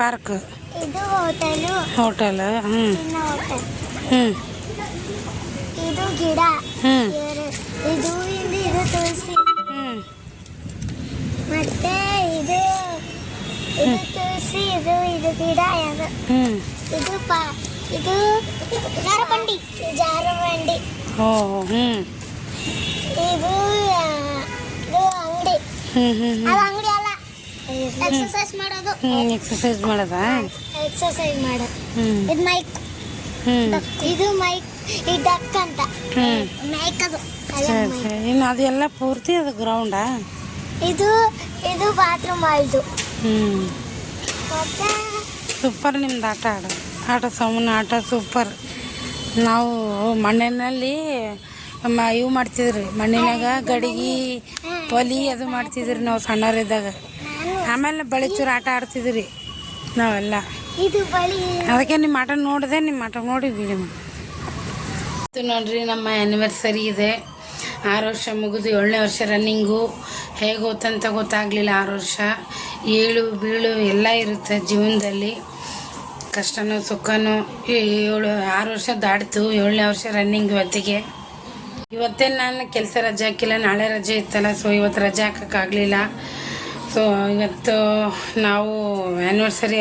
Park. ಇದು hotel. Hotel. Hotel. ಇದು ಗಿಡ. ಇದು ಇದು ತುಳಸಿ. ಮತ್ತೆ ಇದು ತುಳಸಿ. ಇದು ಗಿಡ. ಇದು ಇದು ಜಾರಬಂಡಿ. ಇದು ಅಂಗಡಿ. ಅದು ಅಂಗಡಿ ಅಲ್ಲ, ಎಕ್ಸರ್ಸೈಸ್ ಮಾಡೋದು. ಎಕ್ಸರ್ಸೈಸ್ ಮಾಡೋದಾ? ಎಕ್ಸರ್ಸೈಸ್ ಮಾಡೋದು. ಇದು ಮೈಕ್. ಇದು ಮೈಕ್. ಈ ಡಕ್ ಅಂತ ಮೈಕ್. ಅದು ಇನ್ನು ಅದೆಲ್ಲ ಪೂರ್ತಿ ಅದು ಗ್ರೌಂಡಾ? ಇದು ಇದು ಬಾತ್ರೂಮ್ ಆಯ್ತು. ಸೂಪರ್ ನಿಮ್ದು ಆಟ ಸಾಮಾನು ಆಟ ಸೂಪರ್. ನಾವು ಮಣ್ಣಿನಲ್ಲಿ ಇವು ಮಾಡ್ತಿದ್ರಿ, ಮಣ್ಣಿನಾಗ ಗಡಿಗೆ ಒಲಿ ಅದು ಮಾಡ್ತಿದ್ರಿ ನಾವು ಸಣ್ಣವರಿದ್ದಾಗ. ಆಮೇಲೆ ಬಳಿಚೂರು ಆಟ ಆಡ್ತಿದ್ರಿ ನಾವೆಲ್ಲ. ಅದಕ್ಕೆ ನಿಮ್ಮ ಆಟ ನೋಡಿದೆ, ನಿಮ್ಮ ಆಟ ನೋಡಿ ವಿಡಿಯೋ ಮಾಡಿ ನೋಡ್ರಿ. ನಮ್ಮ ಆ್ಯನಿವರ್ಸರಿ ಇದೆ. 6 ವರ್ಷ ಮುಗಿದು 7ನೇ ವರ್ಷ ರನ್ನಿಂಗು. ಹೇಗೆ ಹೋತಂತ ಗೊತ್ತಾಗಲಿಲ್ಲ. 6 ವರ್ಷ ಏಳು ಬೀಳು ಎಲ್ಲ ಇರುತ್ತೆ ಜೀವನದಲ್ಲಿ, ಕಷ್ಟನೋ ಸುಖನೋ. 6 ವರ್ಷ ದಾಟ್ತು, 7ನೇ ವರ್ಷ ರನ್ನಿಂಗ್ ಇವತ್ತಿಗೆ. ಇವತ್ತೇ ನಾನು ಕೆಲಸ ರಜೆ ಹಾಕಿಲ್ಲ, ನಾಳೆ ರಜೆ ಇತ್ತಲ್ಲ, ಸೊ ಇವತ್ತು ರಜೆ ಹಾಕೋಕ್ಕಾಗಲಿಲ್ಲ. ಸೊ ಇವತ್ತು ನಾವು ಆ್ಯನಿವರ್ಸರಿ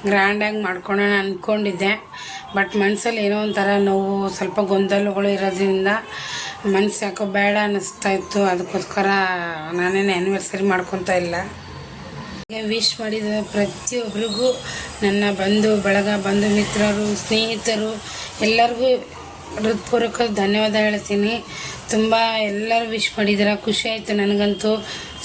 ಗ್ರ್ಯಾಂಡಾಗಿ ಮಾಡ್ಕೊಳ್ಳೋಣ ಅಂದ್ಕೊಂಡಿದ್ದೆ. ಬಟ್ ಮನಸ್ಸಲ್ಲಿ ಏನೋ ಒಂಥರ ನೋವು, ಸ್ವಲ್ಪ ಗೊಂದಲಗಳು ಇರೋದ್ರಿಂದ ಮನಸ್ಸು ಯಾಕೋ ಬೇಡ ಅನ್ನಿಸ್ತಾ ಇತ್ತು. ಅದಕ್ಕೋಸ್ಕರ ನಾನೇನು ಆ್ಯನಿವರ್ಸರಿ ಮಾಡ್ಕೊತಾ ಇಲ್ಲ. ವಿಶ್ ಮಾಡಿದ ಪ್ರತಿಯೊಬ್ಬರಿಗೂ ನನ್ನ ಬಂಧು ಬಳಗ, ಬಂಧು ಮಿತ್ರರು, ಸ್ನೇಹಿತರು ಎಲ್ಲರಿಗೂ ಹೃತ್ಪೂರ್ವಕ ಧನ್ಯವಾದ ಹೇಳ್ತೀನಿ. ತುಂಬ ಎಲ್ಲರೂ ವಿಶ್ ಮಾಡಿದ್ದೀರ, ಖುಷಿ ಆಯಿತು ನನಗಂತೂ.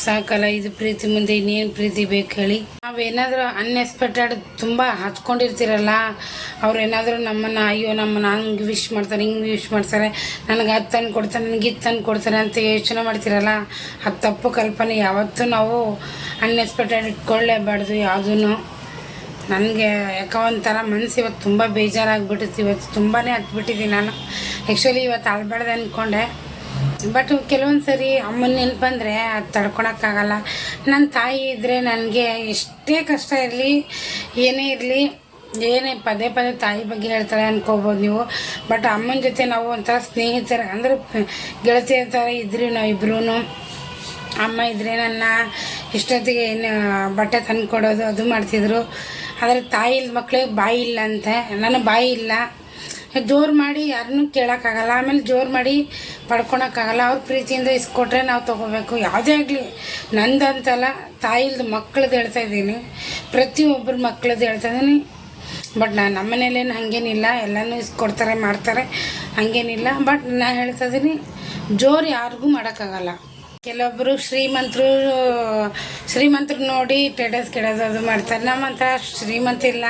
ಸಾಕಲ್ಲ, ಇದು ಪ್ರೀತಿ ಮುಂದೆ ಇನ್ನೇನು ಪ್ರೀತಿ ಬೇಕು ಹೇಳಿ. ನಾವೇನಾದರೂ ಅನ್ಎಕ್ಸ್ಪೆಕ್ಟೆಡ್ ತುಂಬ ಹಚ್ಕೊಂಡಿರ್ತೀರಲ್ಲ, ಅವ್ರು ಏನಾದರೂ ನಮ್ಮನ್ನು ಅಯ್ಯೋ ನಮ್ಮನ್ನು ಹಂಗೆ ವಿಶ್ ಮಾಡ್ತಾರೆ, ಹಿಂಗೆ ವಿಶ್ ಮಾಡ್ತಾರೆ, ನನಗೆ ಅದು ತಂದು ಕೊಡ್ತಾರೆ, ನನಗೆ ಇದು ತಂದು ಕೊಡ್ತಾರೆ ಅಂತ ಯೋಚನೆ ಮಾಡ್ತೀರಲ್ಲ, ಅದು ತಪ್ಪು ಕಲ್ಪನೆ. ಯಾವತ್ತೂ ನಾವು ಅನ್ಎಕ್ಸ್ಪೆಕ್ಟೆಡ್ ಇಟ್ಕೊಳ್ಳೇಬಾರ್ದು ಯಾವುದೂ. ನನಗೆ ಯಾಕೋ ಒಂಥರ ಮನಸ್ಸು ಇವತ್ತು ತುಂಬ ಬೇಜಾರಾಗಿಬಿಟ್ಟಿತ್ತು. ಇವತ್ತು ತುಂಬಾ ಹತ್ಬಿಟ್ಟಿದ್ದೀನಿ ನಾನು. ಆ್ಯಕ್ಚುಲಿ ಇವತ್ತು ಅಳ್ಬಾರ್ದು ಅಂದ್ಕೊಂಡೆ, ಬಟ್ ಕೆಲವೊಂದು ಸರಿ ಅಮ್ಮನ ನೆನಪಂದರೆ ಅದು ತಡ್ಕೊಳಕ್ಕಾಗಲ್ಲ. ನನ್ನ ತಾಯಿ ಇದ್ದರೆ ನನಗೆ ಎಷ್ಟೇ ಕಷ್ಟ ಇರಲಿ, ಏನೇ ಇರಲಿ, ಏನೇ ಪದೇ ತಾಯಿ ಬಗ್ಗೆ ಹೇಳ್ತಾಳೆ ಅನ್ಕೋಬೋದು ನೀವು. ಬಟ್ ಅಮ್ಮನ ಜೊತೆ ನಾವು ಒಂಥರ ಸ್ನೇಹಿತರ ಅಂದರೆ ಗೆಳತಿಯರ ಥರ ಇದ್ರಿ ನಾವು ಇಬ್ಬರೂ. ಅಮ್ಮ ಇದ್ದರೆ ನನ್ನ ಇಷ್ಟೊತ್ತಿಗೆ ಏನು ಬಟ್ಟೆ ತಂದು ಕೊಡೋದು ಅದು ಮಾಡ್ತಿದ್ರು. ಆದರೆ ತಾಯಿ ಮಕ್ಳಿಗೆ ಬಾಯಿ ಇಲ್ಲ ಅಂತೆ, ನನಗೆ ಬಾಯಿ ಇಲ್ಲ. ಜೋರು ಮಾಡಿ ಯಾರನ್ನೂ ಕೇಳೋಕ್ಕಾಗಲ್ಲ, ಆಮೇಲೆ ಜೋರು ಮಾಡಿ ಪಡ್ಕೊಳಕ್ಕಾಗಲ್ಲ. ಅವ್ರ ಪ್ರೀತಿಯಿಂದ ಇಸ್ಕೊಟ್ರೆ ನಾವು ತೊಗೋಬೇಕು. ಯಾವುದೇ ಆಗಲಿ, ನಂದಂತಲ್ಲ, ತಾಯಿಲ್ದು ಮಕ್ಳದ್ದು ಹೇಳ್ತಾಯಿದ್ದೀನಿ, ಪ್ರತಿಯೊಬ್ಬರು ಮಕ್ಳದ್ದು ಹೇಳ್ತಾಯಿದ್ದೀನಿ. ಬಟ್ ನಮ್ಮ ಮನೇಲೇನು ಹಾಗೇನಿಲ್ಲ, ಎಲ್ಲನೂ ಇಸ್ಕೊಡ್ತಾರೆ ಮಾಡ್ತಾರೆ, ಹಾಗೇನಿಲ್ಲ. ಬಟ್ ನಾನು ಹೇಳ್ತಾಯಿದ್ದೀನಿ, ಜೋರು ಯಾರಿಗೂ ಮಾಡೋಕ್ಕಾಗಲ್ಲ. ಕೆಲವೊಬ್ಬರು ಶ್ರೀಮಂತರು ನೋಡಿ ಟೇಟಸ್ ಕೆಡೋದು ಅದು ಮಾಡ್ತಾರೆ. ನಮ್ಮಂಥ ಶ್ರೀಮಂತ ಇಲ್ಲ,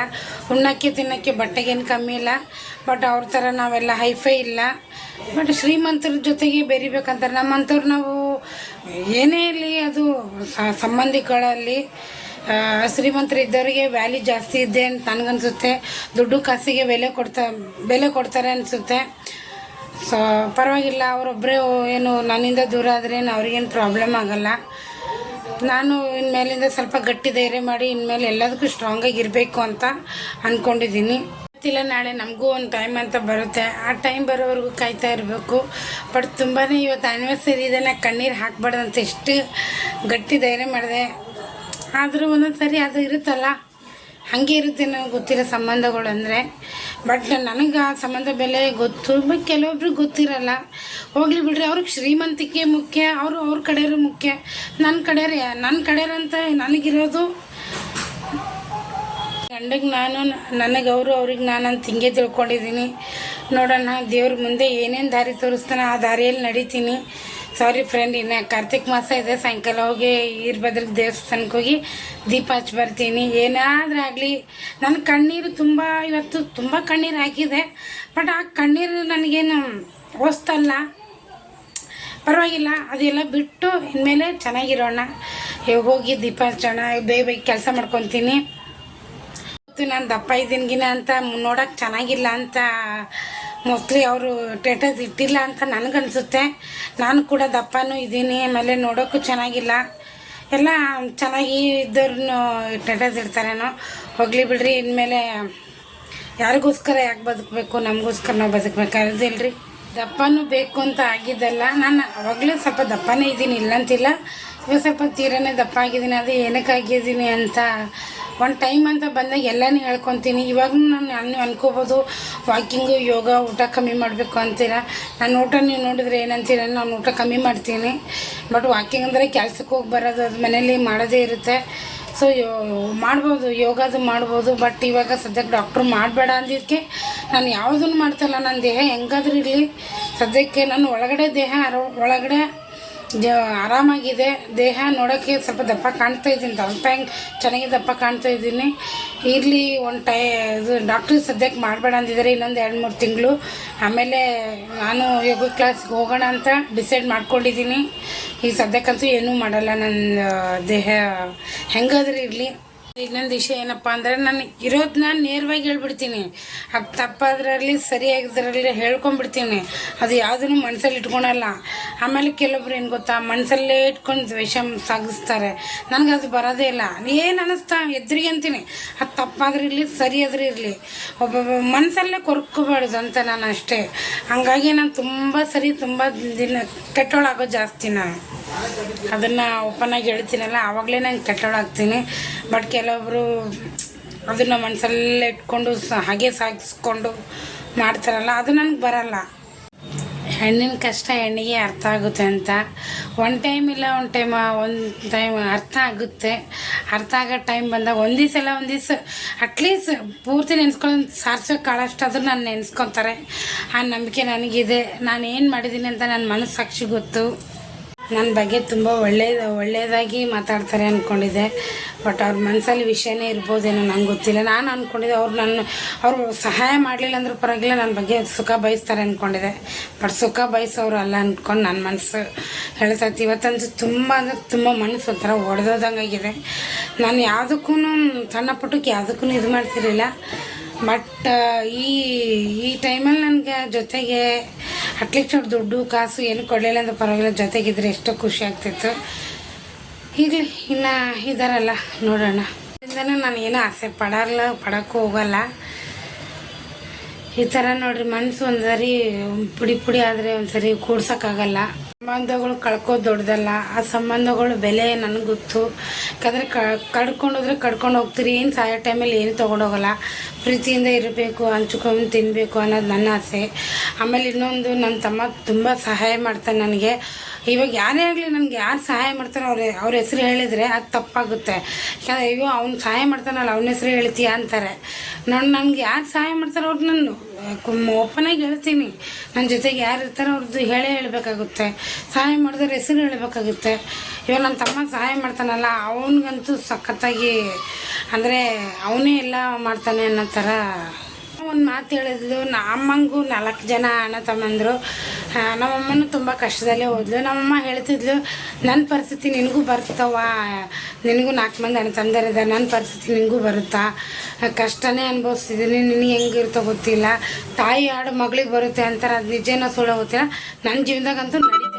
ಉಣ್ಣಕ್ಕೆ ತಿನ್ನೋಕ್ಕೆ ಬಟ್ಟೆಗೇನು ಕಮ್ಮಿ ಇಲ್ಲ. ಬಟ್ ಅವ್ರ ಥರ ನಾವೆಲ್ಲ ಹೈಫೈ ಇಲ್ಲ. ಬಟ್ ಶ್ರೀಮಂತರ ಜೊತೆಗೆ ಬೆರಿಬೇಕಂತಾರೆ. ನಮ್ಮಂಥವ್ರು ನಾವು ಏನೇ ಇರಲಿ, ಅದು ಸಂಬಂಧಿಗಳಲ್ಲಿ ಶ್ರೀಮಂತರು ಇದ್ದವರಿಗೆ ವ್ಯಾಲ್ಯೂ ಜಾಸ್ತಿ ಇದೆ ಅಂತ ನನಗನ್ಸುತ್ತೆ. ದುಡ್ಡು ಕಾಸಿಗೆ ಬೆಲೆ ಕೊಡ್ತಾರೆ ಅನಿಸುತ್ತೆ. ಸೊ ಪರವಾಗಿಲ್ಲ, ಅವರೊಬ್ಬರೇ ಏನು ನನ್ನಿಂದ ದೂರ ಆದ್ರೇನು ಅವ್ರಿಗೇನು ಪ್ರಾಬ್ಲಮ್ ಆಗೋಲ್ಲ. ನಾನು ಇನ್ಮೇಲಿಂದ ಸ್ವಲ್ಪ ಗಟ್ಟಿ ಧೈರ್ಯ ಮಾಡಿ ಇನ್ಮೇಲೆ ಎಲ್ಲದಕ್ಕೂ ಸ್ಟ್ರಾಂಗಾಗಿರಬೇಕು ಅಂತ ಅಂದ್ಕೊಂಡಿದ್ದೀನಿ. ಗೊತ್ತಿಲ್ಲ, ನಾಳೆ ನಮಗೂ ಒಂದು ಟೈಮ್ ಅಂತ ಬರುತ್ತೆ. ಆ ಟೈಮ್ ಬರೋವರೆಗೂ ಕಾಯ್ತಾ ಇರಬೇಕು. ಬಟ್ ತುಂಬಾ ಇವತ್ತು ಆ್ಯನಿವರ್ಸರಿ ಇದೆ, ನಾನು ಕಣ್ಣೀರು ಹಾಕಬಾರ್ದಂತ ಎಷ್ಟು ಗಟ್ಟಿ ಧೈರ್ಯ ಮಾಡಿದೆ. ಆದರೂ ಒಂದೊಂದು ಸರಿ ಅದು ಇರುತ್ತಲ್ಲ, ಹಾಗೆ ಇರುತ್ತೆ ನನಗೆ ಗೊತ್ತಿರೋ ಸಂಬಂಧಗಳು ಅಂದರೆ. ಬಟ್ ನನಗೆ ಆ ಸಂಬಂಧ ಬೆಲೆ ಗೊತ್ತು, ಬಟ್ ಕೆಲವೊಬ್ರಿಗೆ ಗೊತ್ತಿರಲ್ಲ. ಹೋಗ್ಲಿ ಬಿಡ್ರಿ, ಅವ್ರಿಗೆ ಶ್ರೀಮಂತಿಕೆ ಮುಖ್ಯ, ಅವ್ರ ಕಡೆಯವರು ಮುಖ್ಯ. ನನ್ನ ಕಡೆಯವ್ರಂತ ನನಗಿರೋದು ಗಂಡಗೆ ನಾನು, ನನಗೆ ಅವ್ರಿಗೆ ನಾನು ಅಂತ ಹಿಂಗೆ ತಿಳ್ಕೊಂಡಿದ್ದೀನಿ. ನೋಡೋಣ, ದೇವ್ರ ಮುಂದೆ ಏನೇನು ದಾರಿ ತೋರಿಸ್ತಾನೆ ಆ ದಾರಿಯಲ್ಲಿ ನಡೀತೀನಿ. ಸಾರಿ ಫ್ರೆಂಡ್, ಇನ್ನು ಕಾರ್ತಿಕ್ ಮಾಸ ಇದೆ, ಸಾಯಂಕಾಲ ಹೋಗಿ ವೀರಭದ್ರಗೆ ದೇವಸ್ಥಾನಕ್ಕೆ ಹೋಗಿ ದೀಪ ಹಚ್ಚಿ ಬರ್ತೀನಿ. ಏನಾದರೂ ಆಗಲಿ, ನನ್ನ ಕಣ್ಣೀರು ಇವತ್ತು ತುಂಬ ಕಣ್ಣೀರು ಹಾಕಿದೆ. ಬಟ್ ಆ ಕಣ್ಣೀರು ನನಗೇನು ಹೊಸ್ತಲ್ಲ, ಪರವಾಗಿಲ್ಲ. ಅದೆಲ್ಲ ಬಿಟ್ಟು ಇನ್ಮೇಲೆ ಚೆನ್ನಾಗಿರೋಣ. ಹೋಗಿ ದೀಪ ಹಚ್ಚೋಣ, ಬೇಗ ಕೆಲಸ ಮಾಡ್ಕೊತೀನಿ. ನಾನು ದಪ್ಪ ಇದ್ದೀನಿಗಿನ ಅಂತ ನೋಡೋಕೆ ಚೆನ್ನಾಗಿಲ್ಲ ಅಂತ ಮೋಸ್ಟ್ಲಿ ಅವರು ಸ್ಟೇಟಸ್ ಇಟ್ಟಿಲ್ಲ ಅಂತ ನನಗನ್ಸುತ್ತೆ. ನಾನು ಕೂಡ ದಪ್ಪನೂ ಇದ್ದೀನಿ, ಆಮೇಲೆ ನೋಡೋಕ್ಕೂ ಚೆನ್ನಾಗಿಲ್ಲ. ಎಲ್ಲ ಚೆನ್ನಾಗಿ ಇದ್ದವ್ರನ್ನು ಟೆಟಸ್ ಇರ್ತಾರೇನೋ, ಹೋಗಲಿ ಬಿಡ್ರಿ. ಇನ್ಮೇಲೆ ಯಾರಿಗೋಸ್ಕರ ಯಾಕೆ ಬದುಕಬೇಕು, ನಮಗೋಸ್ಕರ ನಾವು ಬದುಕಬೇಕಾಗಿಲ್ರಿ. ದಪ್ಪನೂ ಬೇಕು ಅಂತ ಆಗಿದ್ದಲ್ಲ, ನಾನು ಅವಾಗಲೂ ಸ್ವಲ್ಪ ದಪ್ಪನೇ ಇದ್ದೀನಿ, ಇಲ್ಲಂತಿಲ್ಲ. ಇವಾಗ ಸ್ವಲ್ಪ ತೀರನೇ ದಪ್ಪ ಆಗಿದ್ದೀನಿ. ಅದು ಏನಕ್ಕೆ ಆಗಿದ್ದೀನಿ ಅಂತ ಒಂದು ಟೈಮ್ ಅಂತ ಬಂದಾಗ ಎಲ್ಲನೂ ಹೇಳ್ಕೊತೀನಿ. ಇವಾಗ ನಾನು ಅನ್ಕೋಬೋದು ವಾಕಿಂಗು, ಯೋಗ, ಊಟ ಕಮ್ಮಿ ಮಾಡಬೇಕು ಅಂತೀರ. ನಾನು ಊಟ ನೀವು ನೋಡಿದ್ರೆ ಏನಂತೀರ, ನಾನು ಊಟ ಕಮ್ಮಿ ಮಾಡ್ತೀನಿ. ಬಟ್ ವಾಕಿಂಗ್ ಅಂದರೆ ಕೆಲ್ಸಕ್ಕೆ ಹೋಗಿ ಬರೋದು, ಅದು ಮನೇಲಿ ಮಾಡೋದೇ ಇರುತ್ತೆ. ಸೊ ಮಾಡ್ಬೋದು, ಯೋಗದು ಮಾಡ್ಬೋದು. ಬಟ್ ಇವಾಗ ಸದ್ಯಕ್ಕೆ ಡಾಕ್ಟ್ರು ಮಾಡಬೇಡ ಅಂದಿದ್ದಕ್ಕೆ ನಾನು ಯಾವುದನ್ನು ಮಾಡ್ತಾಯಿಲ್ಲ. ನನ್ನ ದೇಹ ಹೆಂಗಾದ್ರೂ ಇರಲಿ, ಸದ್ಯಕ್ಕೆ ನಾನು ಒಳಗಡೆ ದೇಹ ಒಳಗಡೆ ಆರಾಮಾಗಿದೆ. ದೇಹ ನೋಡೋಕ್ಕೆ ಸ್ವಲ್ಪ ದಪ್ಪ ಕಾಣ್ತಾ ಇದ್ದೀನಿ, ಸ್ವಲ್ಪ ಹೆಂಗೆ ಚೆನ್ನಾಗಿ ದಪ್ಪ ಕಾಣ್ತಾ ಇದ್ದೀನಿ. ಇರಲಿ, ಇದು ಡಾಕ್ಟ್ರಿಗೆ ಸದ್ಯಕ್ಕೆ ಮಾಡಬೇಡ ಅಂದಿದ್ದಾರೆ, ಇನ್ನೊಂದು 2-3 ತಿಂಗಳು. ಆಮೇಲೆ ನಾನು ಯೋಗ ಕ್ಲಾಸ್ಗೆ ಹೋಗೋಣ ಅಂತ ಡಿಸೈಡ್ ಮಾಡ್ಕೊಂಡಿದ್ದೀನಿ. ಈಗ ಸದ್ಯಕ್ಕಂತೂ ಏನೂ ಮಾಡಲ್ಲ, ನನ್ನ ದೇಹ ಹೆಂಗಾದ್ರೂ ಇರಲಿ. ಇನ್ನೊಂದು ವಿಷಯ ಏನಪ್ಪ ಅಂದರೆ, ನಾನು ಇರೋದನ್ನ ನೇರವಾಗಿ ಹೇಳ್ಬಿಡ್ತೀನಿ. ಅದು ತಪ್ಪಾದ್ರಲ್ಲಿ ಸರಿಯಾಗಿದ್ರಲ್ಲಿ ಹೇಳ್ಕೊಂಬಿಡ್ತೀನಿ. ಅದು ಯಾವುದನ್ನು ಮನಸ್ಸಲ್ಲಿ ಇಟ್ಕೊಳಲ್ಲ. ಆಮೇಲೆ ಕೆಲವೊಬ್ರು ಏನು ಗೊತ್ತಾ, ಮನಸ್ಸಲ್ಲೇ ಇಟ್ಕೊಂಡು ದ್ವೇಷ ಸಾಗಿಸ್ತಾರೆ. ನನಗೆ ಅದು ಬರೋದೇ ಇಲ್ಲ. ಏನು ಅನ್ನಿಸ್ತಾ ಎದುರಿಗೆ ಅಂತೀನಿ, ಅದು ತಪ್ಪಾದ್ರೂ ಇರಲಿ, ಸರಿ ಆದ್ರೂ ಇರಲಿ, ಒಬ್ಬೊಬ್ಬ ಮನಸ್ಸಲ್ಲೇ ಕೊರ್ಕೋಬಾರ್ದು ಅಂತ ನಾನು ಅಷ್ಟೇ. ಹಂಗಾಗಿ ನಾನು ತುಂಬ ದಿನ ಕೆಟ್ಟೋಳಾಗೋದು ಜಾಸ್ತಿ. ನಾನು ಅದನ್ನು ಓಪನಾಗಿ ಹೇಳ್ತೀನಲ್ಲ, ಆವಾಗಲೇ ನಾನು ಕೆಟ್ಟೋಳಾಗ್ತೀನಿ. ಬಟ್ ಕೆಲವೊಬ್ಬರು ಅದನ್ನು ಮನಸ್ಸಲ್ಲೇ ಇಟ್ಕೊಂಡು ಹಾಗೆ ಸಾಗಿಸ್ಕೊಂಡು ಮಾಡ್ತಾರಲ್ಲ, ಅದು ನನಗೆ ಬರಲ್ಲ. ಹೆಣ್ಣಿನ ಕಷ್ಟ ಹೆಣ್ಣಿಗೆ ಅರ್ಥ ಆಗುತ್ತೆ ಅಂತ ಒಂದು ಟೈಮ್ ಅರ್ಥ ಆಗುತ್ತೆ. ಅರ್ಥ ಆಗೋ ಟೈಮ್ ಬಂದಾಗ ಒಂದು ದಿವಸ ಅಟ್ಲೀಸ್ಟ್ ಪೂರ್ತಿ ನೆನೆಸ್ಕೊಂಡು ಸಾರ್ಸೋಕೆ ಕಾಳಷ್ಟಾದ್ರೂ ನಾನು ನೆನೆಸ್ಕೊತಾರೆ. ಆ ನಂಬಿಕೆ ನನಗಿದೆ. ನಾನು ಏನು ಮಾಡಿದ್ದೀನಿ ಅಂತ ನನ್ನ ಮನಸ್ಸಾಕ್ಷಿ ಗೊತ್ತು. ನನ್ನ ಬಗ್ಗೆ ತುಂಬ ಒಳ್ಳೆಯದಾಗಿ ಮಾತಾಡ್ತಾರೆ ಅಂದ್ಕೊಂಡಿದ್ದೆ. ಬಟ್ ಅವ್ರ ಮನಸ್ಸಲ್ಲಿ ವಿಷಯನೇ ಇರ್ಬೋದೇನೋ, ನಂಗೆ ಗೊತ್ತಿಲ್ಲ. ನಾನು ಅಂದ್ಕೊಂಡಿದ್ದೆ ಅವರು ಸಹಾಯ ಮಾಡಲಿಲ್ಲ ಅಂದ್ರೂ ಪರವಾಗಿಲ್ಲ, ನನ್ನ ಬಗ್ಗೆ ಸುಖ ಬಯಸ್ತಾರೆ ಅಂದ್ಕೊಂಡಿದ್ದೆ. ಬಟ್ ಸುಖ ಬಯಸೋರು ಅಲ್ಲ ಅಂದ್ಕೊಂಡು ನನ್ನ ಮನಸ್ಸು ಹೇಳ್ತೈತಿ. ಇವತ್ತಂತೂ ತುಂಬ ಮನಸ್ಸು ಒಂಥರ ಒಡೆದೋದಂಗಾಗಿದೆ. ನಾನು ಯಾವುದಕ್ಕೂ ಸಣ್ಣ ಪುಟ್ಟಕ್ಕೆ ಯಾವುದಕ್ಕೂ ಇದು ಮಾಡ್ತಿರಲಿಲ್ಲ. ಬಟ್ ಈ ಟೈಮಲ್ಲಿ ನನಗೆ ಜೊತೆಗೆ ಅಟ್ಲೀಸ್ಟ್ ಅವ್ರು ದುಡ್ಡು ಕಾಸು ಏನು ಕೊಡಲಿಲ್ಲ ಅಂದ್ರೆ ಪರವಾಗಿಲ್ಲ, ಜೊತೆಗಿದ್ರೆ ಎಷ್ಟೋ ಖುಷಿ ಆಗ್ತಿತ್ತು. ಇರಲಿ, ಇನ್ನು ಇದಾರಲ್ಲ ನೋಡೋಣ. ಇದರಿಂದ ನಾನು ಏನೂ ಆಸೆ ಪಡೋಕ್ಕೂ ಹೋಗಲ್ಲ. ಈ ಥರ ನೋಡ್ರಿ, ಮನಸ್ಸು ಒಂದ್ಸರಿ ಪುಡಿ ಆದರೆ ಒಂದ್ಸರಿ ಕೂಡ್ಸೋಕ್ಕಾಗಲ್ಲ. ಸಂಬಂಧಗಳು ಕಳ್ಕೋದು ದೊಡ್ಡದಲ್ಲ. ಆ ಸಂಬಂಧಗಳು ಬೆಲೆ ನನಗೆ ಗೊತ್ತು. ಯಾಕಂದರೆ ಕಡ್ಕೊಂಡು ಹೋಗ್ತೀರಿ. ಏನು ಸಾಯೋ ಟೈಮಲ್ಲಿ ಏನು ತೊಗೊಂಡೋಗಲ್ಲ. ಪ್ರೀತಿಯಿಂದ ಇರಬೇಕು, ಹಂಚ್ಕೊಂಡು ತಿನ್ನಬೇಕು ಅನ್ನೋದು ನನ್ನ ಆಸೆ. ಆಮೇಲೆ ಇನ್ನೊಂದು, ನನ್ನ ತಮ್ಮ ತುಂಬ ಸಹಾಯ ಮಾಡ್ತಾನೆ ನನಗೆ. ಇವಾಗ ಯಾರೇ ಆಗಲಿ, ನನಗೆ ಯಾರು ಸಹಾಯ ಮಾಡ್ತಾರೋ ಅವ್ರ ಹೆಸ್ರು ಹೇಳಿದರೆ ಅದು ತಪ್ಪಾಗುತ್ತೆ. ಯಾಕಂದರೆ ಅಯ್ಯೋ ಅವ್ನು ಸಹಾಯ ಮಾಡ್ತಾನಲ್ಲ, ಅವನ ಹೆಸ್ರು ಹೇಳ್ತೀಯ ಅಂತಾರೆ. ನನಗೆ ಯಾರು ಸಹಾಯ ಮಾಡ್ತಾರೋ ಅವ್ರು ನಾನು ಓಪನಾಗಿ ಹೇಳ್ತೀನಿ. ನನ್ನ ಜೊತೆಗೆ ಯಾರು ಇರ್ತಾರೋ ಅವ್ರದ್ದು ಹೇಳಬೇಕಾಗುತ್ತೆ. ಸಹಾಯ ಮಾಡಿದ್ರೆ ಹೆಸರು ಹೇಳಬೇಕಾಗುತ್ತೆ. ಇವಾಗ ನನ್ನ ತಮ್ಮ ಸಹಾಯ ಮಾಡ್ತಾನಲ್ಲ, ಅವನಿಗಂತೂ ಸಖತ್ತಾಗಿ, ಅಂದರೆ ಅವನೇ ಎಲ್ಲ ಮಾಡ್ತಾನೆ ಅನ್ನೋ ಥರ ಒಂದು ಮಾತು ಹೇಳಿದ್ಲು. ನಮ್ಮಂಗೂ 4 ಜನ ಅಣ್ಣ ತಮ್ಮಂದರು. ನಮ್ಮಮ್ಮನೂ ತುಂಬ ಕಷ್ಟದಲ್ಲೇ ಹೋದ್ಲು. ನಮ್ಮಮ್ಮ ಹೇಳ್ತಿದ್ಲು, ನನ್ನ ಪರಿಸ್ಥಿತಿ ನಿನಗೂ ಬರ್ತಾವ, ನಿನಗೂ 4 ಮಂದಿ ಅಣ್ಣ ತಮ್ಮಂದಿರಿದ್ದಾರೆ, ನನ್ನ ಪರಿಸ್ಥಿತಿ ನಿನಗೂ ಬರುತ್ತಾ, ಕಷ್ಟನೇ ಅನುಭವಿಸ್ತಿದ್ದೀನಿ, ನಿನಗೆ ಹೆಂಗಿರುತ್ತೋ ಗೊತ್ತಿಲ್ಲ, ತಾಯಿ ಹಾಡು ಮಗಳಿಗೆ ಬರುತ್ತೆ ಅಂತಾರೆ, ಅದು ನಿಜನೋ ಸುಳ್ಳು ಗೊತ್ತಿಲ್ಲ. ನನ್ನ ಜೀವನದಾಗಂತೂ ನಡೀತಾ